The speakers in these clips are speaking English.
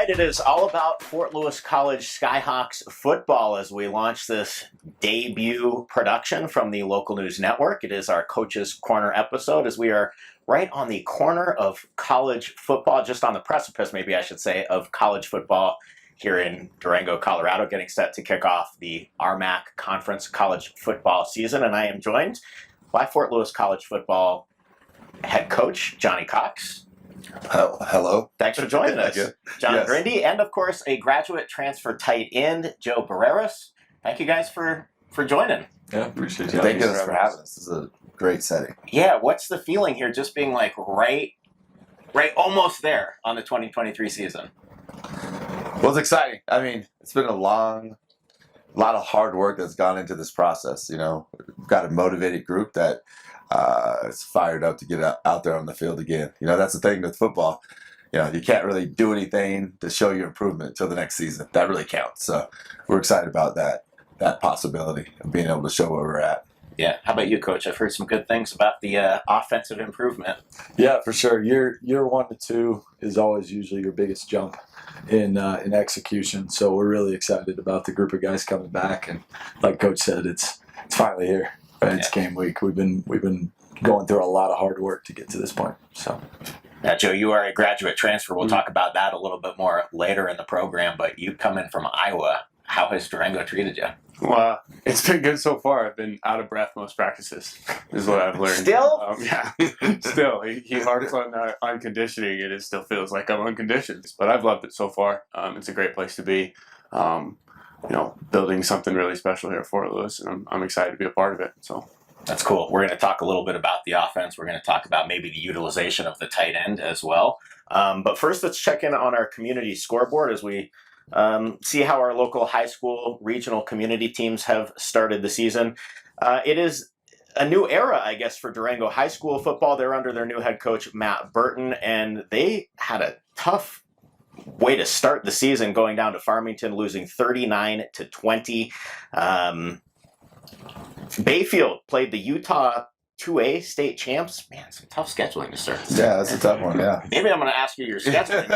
right, it is all about Fort Lewis College Skyhawks football as we launch this debut production from the local news network. It is our Coach's Corner episode as we are right on the corner of college football, just on the precipice, maybe I should say, of college football here in Durango, Colorado, getting set to kick off the RMAC Conference college football season. And I am joined by Fort Lewis College football head coach, Johnny Cox. Hello. Thanks for joining us, John Yes. Grinde, and of course a graduate transfer tight end, Joe Barreras. Thank you guys for joining. Yeah, appreciate you. Thank you for having us. This is a great setting. Yeah, what's the feeling here? Just being like right almost there on the 2023 season. Well, it's exciting. I mean, it's been a lot of hard work that's gone into this process. You know, we've got a motivated group that is fired up to get out there on the field again. You know, that's the thing with football. You know, you can't really do anything to show your improvement until the next season. That really counts. So we're excited about that possibility of being able to show where we're at. Yeah. How about you, Coach? I've heard some good things about the offensive improvement. Yeah, for sure. Year 1 to 2 is always usually your biggest jump in execution. So we're really excited about the group of guys coming back. And like Coach said, it's finally here. Right? It's game week. We've been going through a lot of hard work to get to this point. So. Now, Joe, you are a graduate transfer. We'll talk about that a little bit more later in the program. But you come in from Iowa. How has Durango treated you? Well, it's been good so far. I've been out of breath most practices, is what I've learned. Still? Yeah. Still. He harps on conditioning, and it still feels like I'm unconditioned. But I've loved it so far. It's a great place to be. Building something really special here at Fort Lewis, and I'm excited to be a part of it. So that's cool. We're going to talk a little bit about the offense. We're going to talk about maybe the utilization of the tight end as well. But first, let's check in on our community scoreboard as we see how our local high school regional community teams have started the season. It is a new era, I guess, for Durango high school football. They're under their new head coach, Matt Burton, and they had a tough way to start the season, going down to Farmington, losing 39-20. Bayfield played the Utah 2A state champs. Man, some tough scheduling to start. Yeah, that's a tough one, yeah. Maybe I'm going to ask you your scheduling.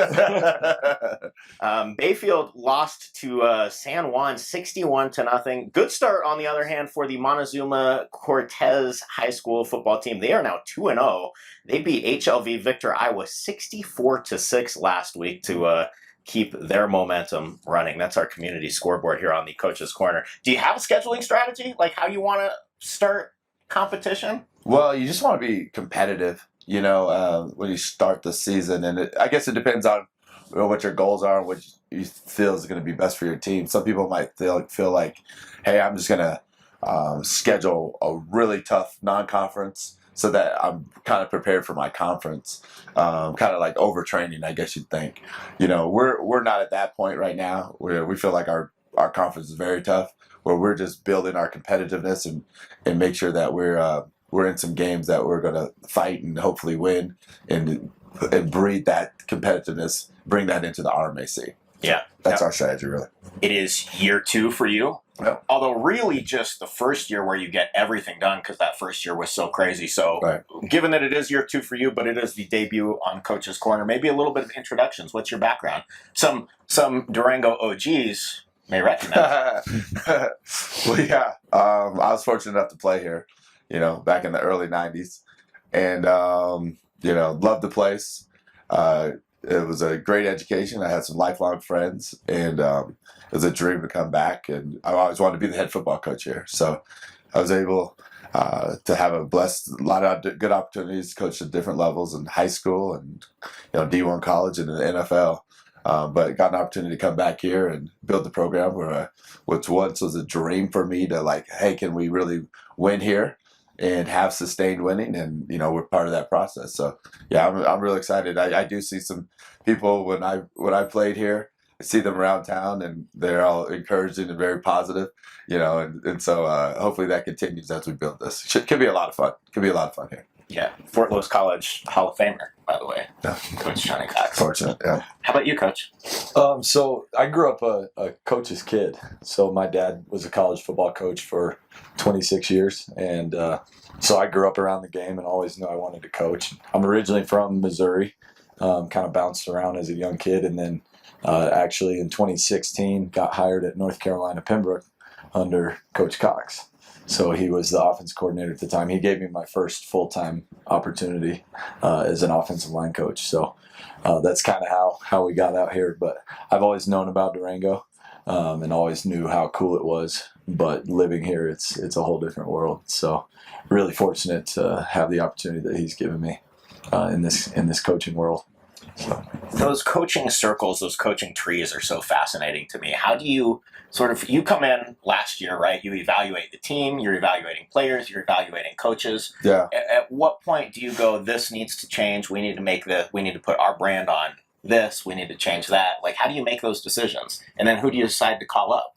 Bayfield lost to San Juan 61-0. Good start, on the other hand, for the Montezuma Cortez High School football team. They are now 2-0. They beat HLV Victor Iowa 64-6 last week to keep their momentum running. That's our community scoreboard here on the Coach's Corner. Do you have a scheduling strategy, like how you want to start competition? Well, you just want to be competitive, you know, when you start the season. And I guess it depends on what your goals are and what you feel is going to be best for your team. Some people might feel like, hey, I'm just going to schedule a really tough non-conference so that I'm kind of prepared for my conference, kind of like overtraining, I guess you'd think. You know, we're not at that point right now where we feel like our conference is very tough, where we're just building our competitiveness and make sure that we're in some games that we're going to fight and hopefully win and breed that competitiveness, bring that into the RMAC. Yeah. That's our strategy, really. It is year 2 for you. Yep. Although really just the first year where you get everything done, because that first year was so crazy. So Right. Given that it is year 2 for you, but it is the debut on Coach's Corner, maybe a little bit of introductions. What's your background? Some Durango OGs may recognize. Well, yeah. I was fortunate enough to play here, you know, back in the early 90s. And, loved the place. It was a great education. I had some lifelong friends, and it was a dream to come back. And I always wanted to be the head football coach here. So I was able to have a lot of good opportunities to coach at different levels in high school and, D1 college and in the NFL. But got an opportunity to come back here and build the program which once was a dream for me to like, hey, can we really win here and have sustained winning? And, we're part of that process. So, yeah, I'm really excited. I do see some people when I played here, I see them around town, and they're all encouraging and very positive, and so hopefully that continues as we build this. Could be a lot of fun. Could be a lot of fun here. Yeah. Fort Lewis College Hall of Famer, by the way. Yeah. Coach Johnny Cox. Fortunate, yeah. How about you, Coach? So I grew up a coach's kid. So my dad was a college football coach for 26 years. And so I grew up around the game and always knew I wanted to coach. I'm originally from Missouri, kind of bounced around as a young kid, and then Actually, in 2016, got hired at North Carolina Pembroke under Coach Cox. So he was the offense coordinator at the time. He gave me my first full-time opportunity as an offensive line coach. So that's kind of how we got out here. But I've always known about Durango and always knew how cool it was. But living here, it's a whole different world. So really fortunate to have the opportunity that he's given me in this coaching world. So. Those coaching circles, those coaching trees are so fascinating to me. How do you you come in last year, right? You evaluate the team, you're evaluating players, you're evaluating coaches. Yeah. At what point do you go, this needs to change, we need to put our brand on this, we need to change that? Like, how do you make those decisions? And then who do you decide to call up?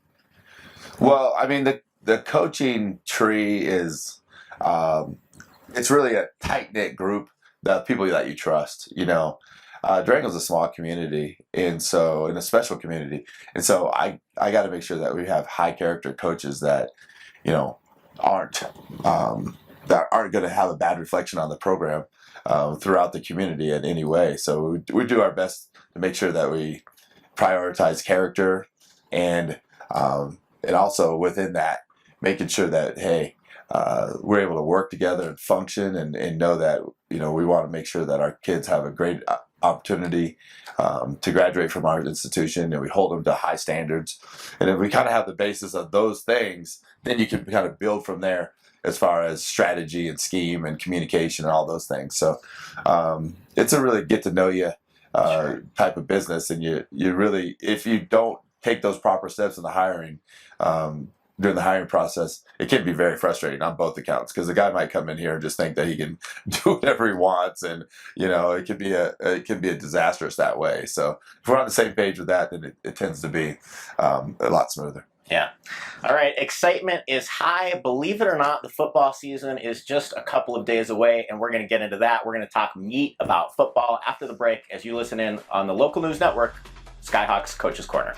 Well, I mean, the coaching tree is, it's really a tight-knit group of people that you trust, Durango's a small community, and a special community. And so I got to make sure that we have high character coaches that, aren't going to have a bad reflection on the program throughout the community in any way. So we do our best to make sure that we prioritize character and also within that, making sure that, hey, we're able to work together and function and know that, we want to make sure that our kids have a great opportunity to graduate from our institution, and we hold them to high standards. And if we kind of have the basis of those things, then you can kind of build from there as far as strategy and scheme and communication and all those things. So it's a really get to know you type of business, and you really, if you don't take those proper steps in the hiring, during the hiring process, it can be very frustrating on both accounts, because the guy might come in here and just think that he can do whatever he wants, and it can be a disastrous that way. So if we're on the same page with that, then it tends to be a lot smoother. Yeah. All right. Excitement is high. Believe it or not, the football season is just a couple of days away, and we're going to get into that. We're going to talk meat about football after the break as you listen in on the local news network, Skyhawks Coach's Corner.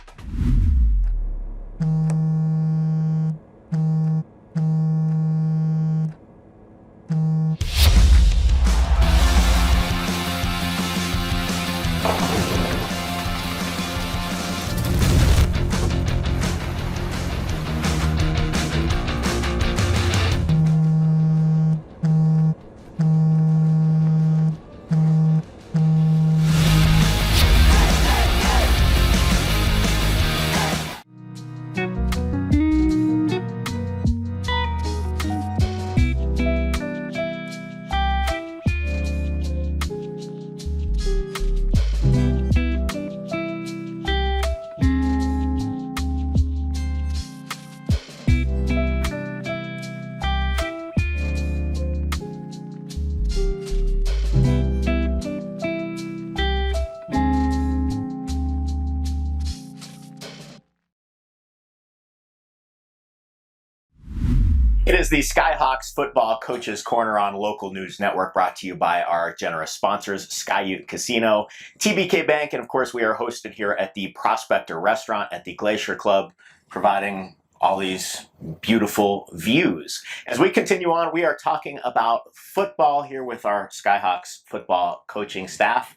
It is the Skyhawks Football Coaches Corner on Local News Network, brought to you by our generous sponsors, Sky Ute Casino, TBK Bank, and of course we are hosted here at the Prospector Restaurant at the Glacier Club, providing all these beautiful views. As we continue on, we are talking about football here with our Skyhawks football coaching staff.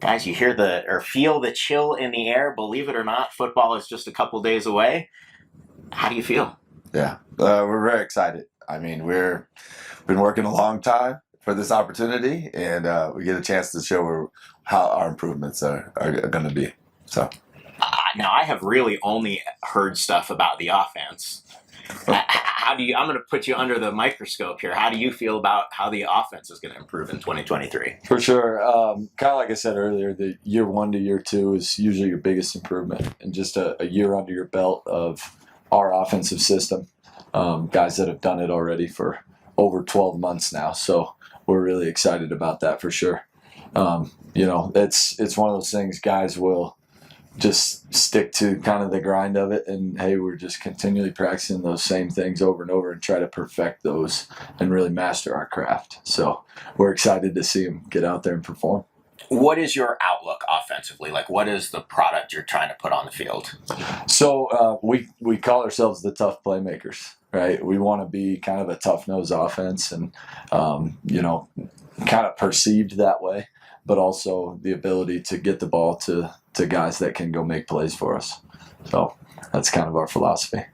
Guys, you hear feel the chill in the air. Believe it or not, football is just a couple days away. How do you feel? Yeah, we're very excited. I mean, we've been working a long time for this opportunity, and we get a chance to show how our improvements are going to be. So now I have really only heard stuff about the offense. How do you? I'm going to put you under the microscope here. How do you feel about how the offense is going to improve in 2023? For sure. Kind of like I said earlier, the year 1 to year 2 is usually your biggest improvement, and just a year under your belt of our offensive system. Guys that have done it already for over 12 months now. So we're really excited about that for sure. It's one of those things guys will just stick to kind of the grind of it. And hey, we're just continually practicing those same things over and over and try to perfect those and really master our craft. So we're excited to see them get out there and perform. What is your outlook offensively? Like, what is the product you're trying to put on the field? So we call ourselves the tough playmakers, right? We want to be kind of a tough-nosed offense and, kind of perceived that way, but also the ability to get the ball to to guys that can go make plays for us. So that's kind of our philosophy.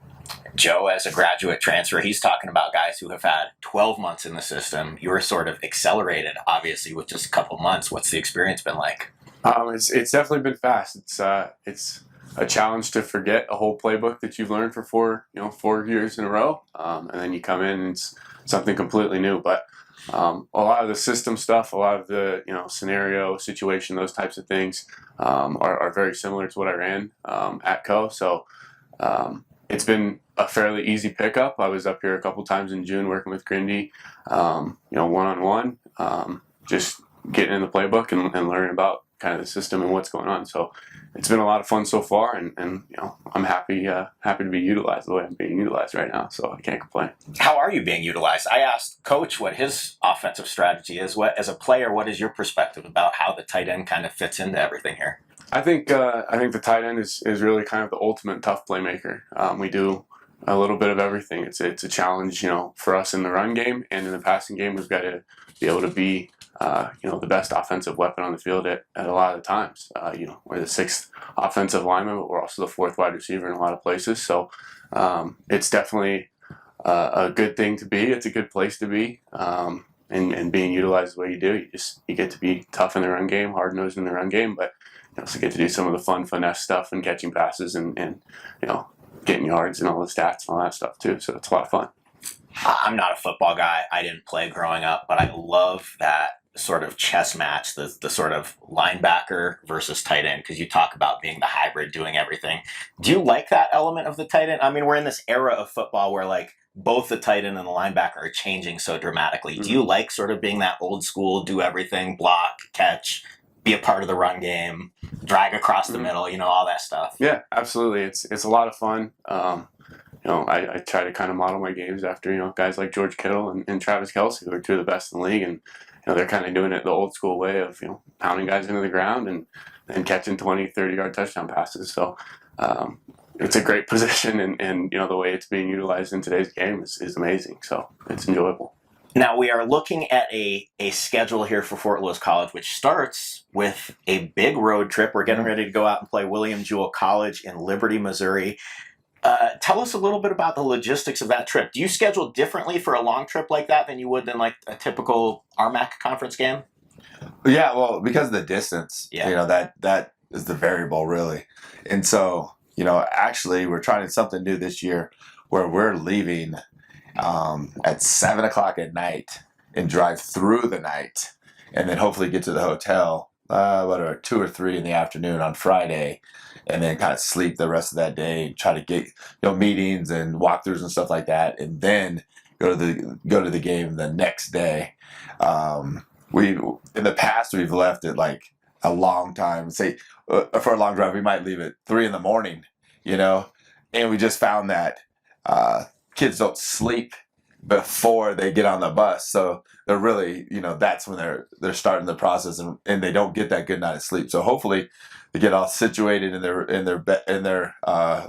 Joe, as a graduate transfer, he's talking about guys who have had 12 months in the system. You were sort of accelerated, obviously, with just a couple months. What's the experience been like? It's definitely been fast. It's a challenge to forget a whole playbook that you've learned for 4 years in a row, and then you come in and it's something completely new. But a lot of the system stuff, a lot of the scenario, situation, those types of things are very similar to what I ran at Co. So it's been a fairly easy pickup. I was up here a couple times in June working with Grinde, one-on-one, just getting in the playbook and learning about kind of the system and what's going on. So it's been a lot of fun so far, and I'm happy to be utilized the way I'm being utilized right now. So I can't complain. How are you being utilized? I asked Coach what his offensive strategy is. What, as a player, what is your perspective about how the tight end kind of fits into everything here? I think the tight end is really kind of the ultimate tough playmaker. We do a little bit of everything. It's a challenge, for us in the run game and in the passing game. We've got to be able to be the best offensive weapon on the field at a lot of the times. We're the sixth offensive lineman, but we're also the fourth wide receiver in a lot of places. So it's definitely a good thing to be. It's a good place to be. And being utilized the way you do, you get to be tough in the run game, hard nosed in the run game, but you also get to do some of the fun finesse stuff and catching passes and getting yards and all the stats and all that stuff too. So it's a lot of fun. I'm not a football guy. I didn't play growing up, but I love that sort of chess match, the sort of linebacker versus tight end, because you talk about being the hybrid, doing everything. Do you like that element of the tight end? I mean, we're in this era of football where like both the tight end and the linebacker are changing so dramatically. Mm-hmm. Do you like sort of being that old school, do everything, block, catch, be a part of the run game, drag across the middle, all that stuff? Yeah, absolutely. It's a lot of fun. I try to kind of model my games after, guys like George Kittle and Travis Kelce, who are two of the best in the league. And, they're kind of doing it the old school way of, pounding guys into the ground and catching 20, 30-yard touchdown passes. So it's a great position. And the way it's being utilized in today's game is amazing. So it's enjoyable. Now, we are looking at a schedule here for Fort Lewis College, which starts with a big road trip. We're getting ready to go out and play William Jewell College in Liberty, Missouri. Tell us a little bit about the logistics of that trip. Do you schedule differently for a long trip like that than you would than like a typical RMAC conference game? Yeah, well, because of the distance, that is the variable really. And so, actually we're trying something new this year where we're leaving at 7:00 at night and drive through the night and then hopefully get to the hotel about 2 or 3 in the afternoon on Friday, and then kind of sleep the rest of that day and try to get meetings and walkthroughs and stuff like that, and then go to the game the next day. We in the past we've left it like a long time. Say for a long drive we might leave at 3 a.m, and we just found that kids don't sleep before they get on the bus, so they're really that's when they're starting the process, and they don't get that good night of sleep. So hopefully they get all situated in their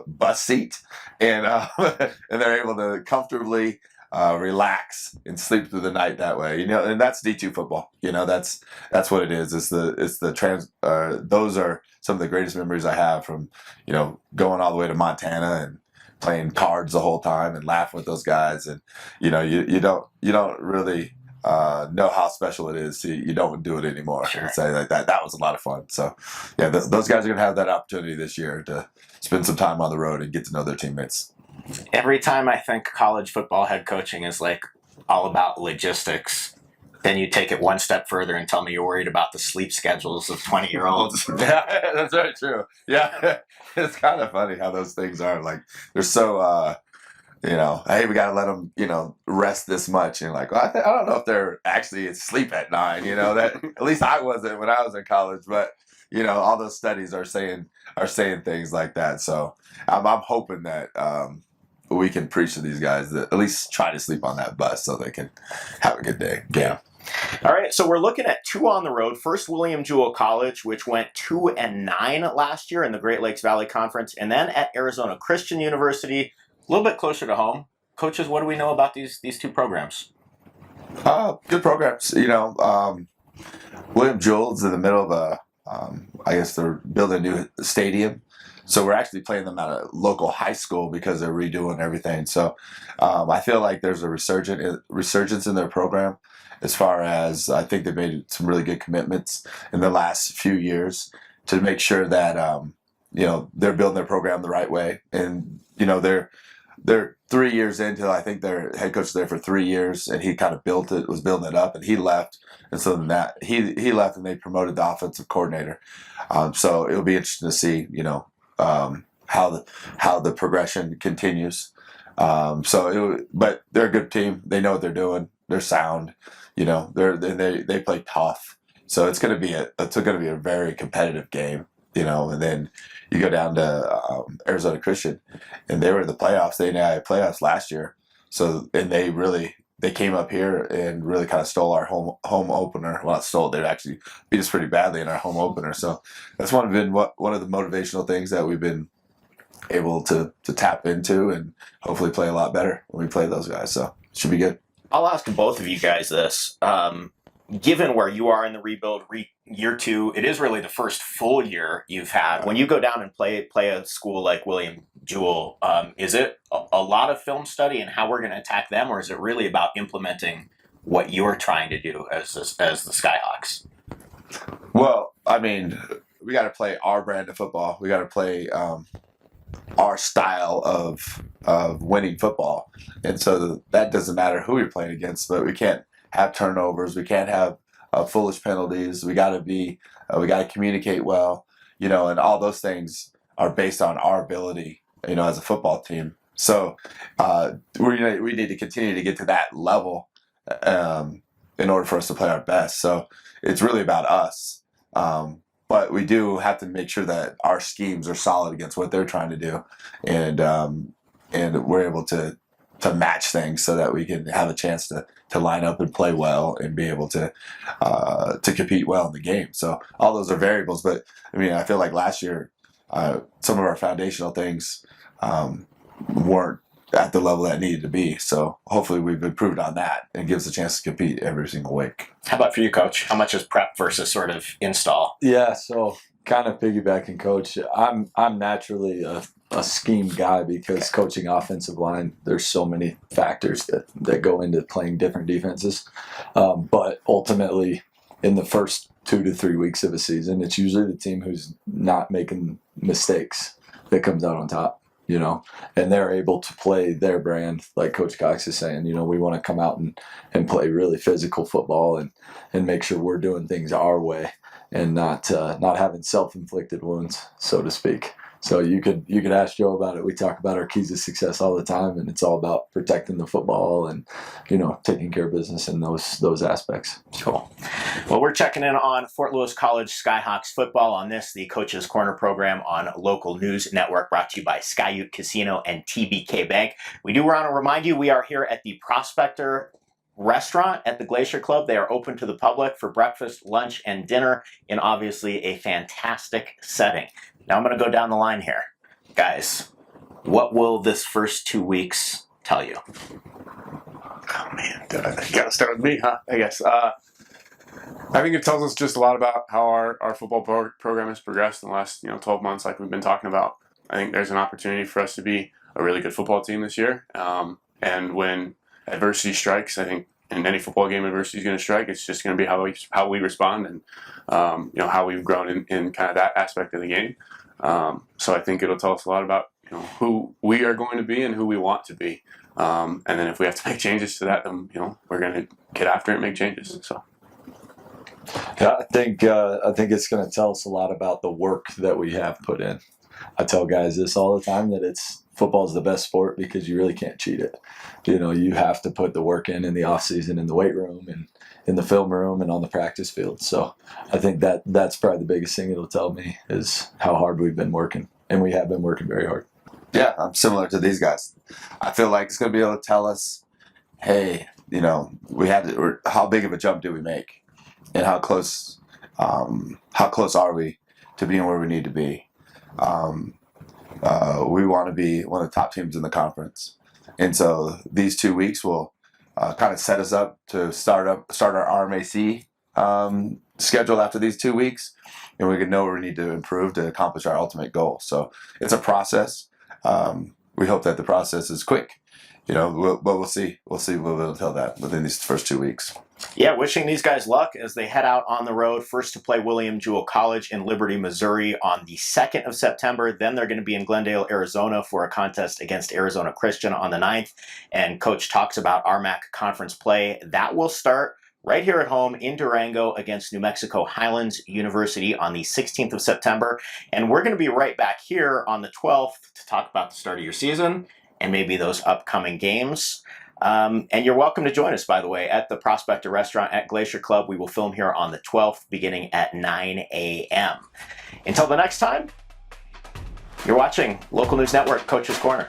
bus seat, and and they're able to comfortably relax and sleep through the night that way. And that's D2 football. That's what it is. Those are some of the greatest memories I have from going all the way to Montana and playing cards the whole time and laughing with those guys. And you don't really know how special it is. You don't do it anymore. Sure. Say like that was a lot of fun. So yeah, those guys are gonna have that opportunity this year to spend some time on the road and get to know their teammates. Every time I think college football head coaching is like all about logistics, then you take it one step further and tell me you're worried about the sleep schedules of 20-year-olds. Yeah, that's very true. Yeah, it's kind of funny how those things are. Like they're so, hey, we got to let them, rest this much. And like, well, I don't know if they're actually asleep at 9. That at least I wasn't when I was in college. But all those studies are saying things like that. So I'm hoping that we can preach to these guys that at least try to sleep on that bus so they can have a good day. Yeah. All right, so we're looking at 2 on the road. First, William Jewell College, which went 2-9 last year in the Great Lakes Valley Conference, and then at Arizona Christian University, a little bit closer to home. Coaches, what do we know about these 2 programs? Good programs. William Jewell is in the middle of I guess they're building a new stadium. So we're actually playing them at a local high school because they're redoing everything. So I feel like there's a resurgence in their program as far as I think they've made some really good commitments in the last few years to make sure that they're building their program the right way. And they're 3 years into, I think their head coach was there for 3 years, and he kind of was building it up, and he left. And so then that he left, and they promoted the offensive coordinator. So it'll be interesting to see, how the progression continues. But they're a good team. They know what they're doing. They're sound. They play tough. So it's going to be a very competitive game. And then you go down to Arizona Christian, and they were in the playoffs. They had playoffs last year. So and they came up here and really kind of stole our home opener. Well, not stole. They actually beat us pretty badly in our home opener. So that's one of the motivational things that we've been able to tap into and hopefully play a lot better when we play those guys. So it should be good. I'll ask both of you guys this. Given where you are in the rebuild, year 2, it is really the first full year you've had. When you go down and play a school like William Jewell, is it a lot of film study and how we're going to attack them, or is it really about implementing what you're trying to do as the Skyhawks? Well, I mean, we got to play our brand of football. We got to play our style of winning football, and so that doesn't matter who you're playing against. But we can't have turnovers. We can't have foolish penalties. We got to communicate well, and all those things are based on our ability, as a football team. So we need to continue to get to that level in order for us to play our best. So it's really about us. But we do have to make sure that our schemes are solid against what they're trying to do, and we're able to match things so that we can have a chance to line up and play well and be able to compete well in the game. So all those are variables. But I mean, I feel like last year some of our foundational things weren't at the level that needed to be. So hopefully we've improved on that and gives us a chance to compete every single week. How about for you, Coach? How much is prep versus sort of install? Yeah, so kind of piggybacking, Coach. I'm naturally a scheme guy because coaching offensive line, there's so many factors that go into playing different defenses. But ultimately, in the first 2 to 3 weeks of a season, it's usually the team who's not making mistakes that comes out on top. And they're able to play their brand, like Coach Cox is saying. We want to come out and play really physical football and make sure we're doing things our way and not having self-inflicted wounds, so to speak. So you could ask Joe about it. We talk about our keys to success all the time, and it's all about protecting the football and taking care of business in those aspects. Cool. Well, we're checking in on Fort Lewis College Skyhawks football on this, the Coach's Corner program on Local News Network, brought to you by Sky Ute Casino and TBK Bank. We do want to remind you we are here at the Prospector Restaurant at the Glacier Club. They are open to the public for breakfast, lunch, and dinner in obviously a fantastic setting. Now I'm going to go down the line here. Guys, what will this first 2 weeks tell you? Oh, man. You got to start with me, huh? I guess. I think it tells us just a lot about how our football program has progressed in the last 12 months, like we've been talking about. I think there's an opportunity for us to be a really good football team this year. And when adversity strikes, I think in any football game adversity is going to strike. It's just going to be how we respond and how we've grown in kind of that aspect of the game. So I think it'll tell us a lot about who we are going to be and who we want to be. And then if we have to make changes to that, then we're going to get after it and make changes. So. Yeah, I think it's going to tell us a lot about the work that we have put in. I tell guys this all the time, that football is the best sport because you really can't cheat it. You have to put the work in the off season, in the weight room and in the film room and on the practice field. So I think that's probably the biggest thing it'll tell me is how hard we've been working, and we have been working very hard. Yeah, I'm similar to these guys. I feel like it's going to be able to tell us, hey, how big of a jump do we make, and how close are we to being where we need to be. We want to be one of the top teams in the conference, and so these 2 weeks will kind of set us up to start our RMAC scheduled after these 2 weeks, and we can know where we need to improve to accomplish our ultimate goal. So it's a process. We hope that the process is quick. We'll see. We'll see. We'll be able to tell that within these first 2 weeks. Yeah, wishing these guys luck as they head out on the road, first to play William Jewell College in Liberty, Missouri on the 2nd of September. Then they're going to be in Glendale, Arizona for a contest against Arizona Christian on the 9th. And Coach talks about RMAC conference play. That will start right here at home in Durango against New Mexico Highlands University on the 16th of September. And we're going to be right back here on the 12th to talk about the start of your season and maybe those upcoming games. And you're welcome to join us, by the way, at the Prospector Restaurant at Glacier Club. We will film here on the 12th, beginning at 9 a.m. Until the next time, you're watching Local News Network, Coach's Corner.